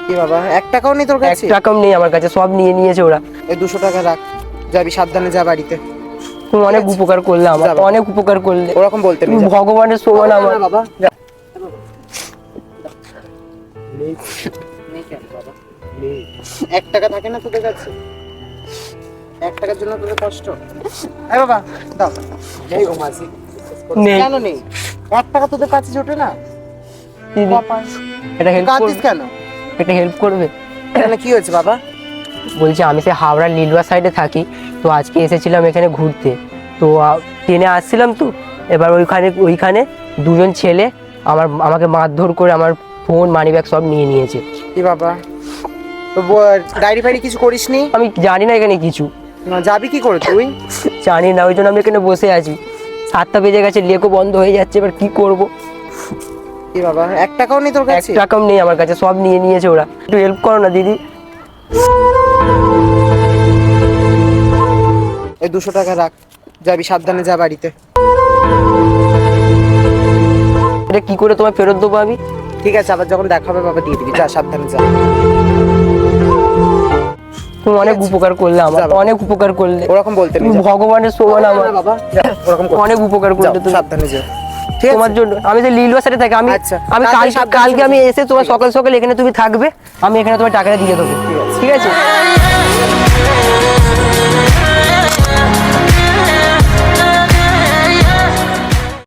কি বাবা, 1 টাকাও নেই তোর কাছে? 1 টাকাও নেই আমার কাছে, সব নিয়ে নিয়েছে ওরা। এই 200 টাকা রাখ, যাবি সাবধানে যা বাড়িতে। তুমি অনেক ঠিক আছে। উপকার করলে আমার, যা বাবা। অনেক উপকার করলে। ওরকম বলতে নেই, তুমি যা। ভগবানের সমান আমার। না বাবা, যা। নেই কেন বাবা? 1 টাকা থাকে না তোদের কাছে? 1 টাকার জন্য তোদের কষ্ট? এই বাবা, দাও। এই ও মাসি। নেই। কেন নেই? 1 টাকা তোদের কাছে জোটে না? দিদি, বাবা, এটা হেল্প কাঁদছিস করবে? কেন? এটা হেল্প করবে? কেন, কি হয়েছে বাবা? বলছি আমি সে হাওড়ার লিলুয়া সাইডে থাকি, তো আজকে এসেছিলাম এখানে ঘুরতে। তো ট্রেনে আসছিলাম, তো এবার ওইখানে দুজন ছেলে আমাকে মারধর করে আমার ফোন মানিব্যাগ সব নিয়ে নিয়েছে। কি বাবা, তো ডায়েরি ফাইরি কিছু করিসনি? আমি জানি না এখানে কিছু, না, যাবি কি করে তুই? জানি না, ওই জন্য আমি এখানে বসে আছি। 7টা বেজে গেছে, লেকও বন্ধ হয়ে যাচ্ছে, এবার কি করব? কি বাবা, 1 টাকাও নেই তোর 1 কাছে? টাকাও নেই আমার কাছে, সব নিয়ে নিয়েছে ওরা। একটু হেল্প করো না দিদি। এই 200 টাকা রাখ, যাবি সাবধানে যা বাড়িতে। এটা কি করে তোমায় ফেরত দেবো আমি? ঠিক আছে, আবার যখন দেখা হবে বাবা দিয়ে দিবি, যা সাবধানে যা। তুমি অনেক উপকার করলে আমার, যা বাবা। অনেক উপকার করলে। ওরকম বলতে নেই, তুমি যা। ভগবানের সমান আমার। না বাবা, যা, ওরকম করতে অনেক উপকার যাও, করলে তুমি। সাবধানে যা। ঠিক আছে? তোমার জন্য আমি যে লিলুয়া সাথে থাকি, আমি আচ্ছা, আমি কালকে কালকে সাবধানে কালকে আমি চলে এসে তোমার সকাল সকাল এখানে তুমি থাকবে, আমি এখানে তোমার টাকাটা দিয়ে দেবো। ঠিক আছে?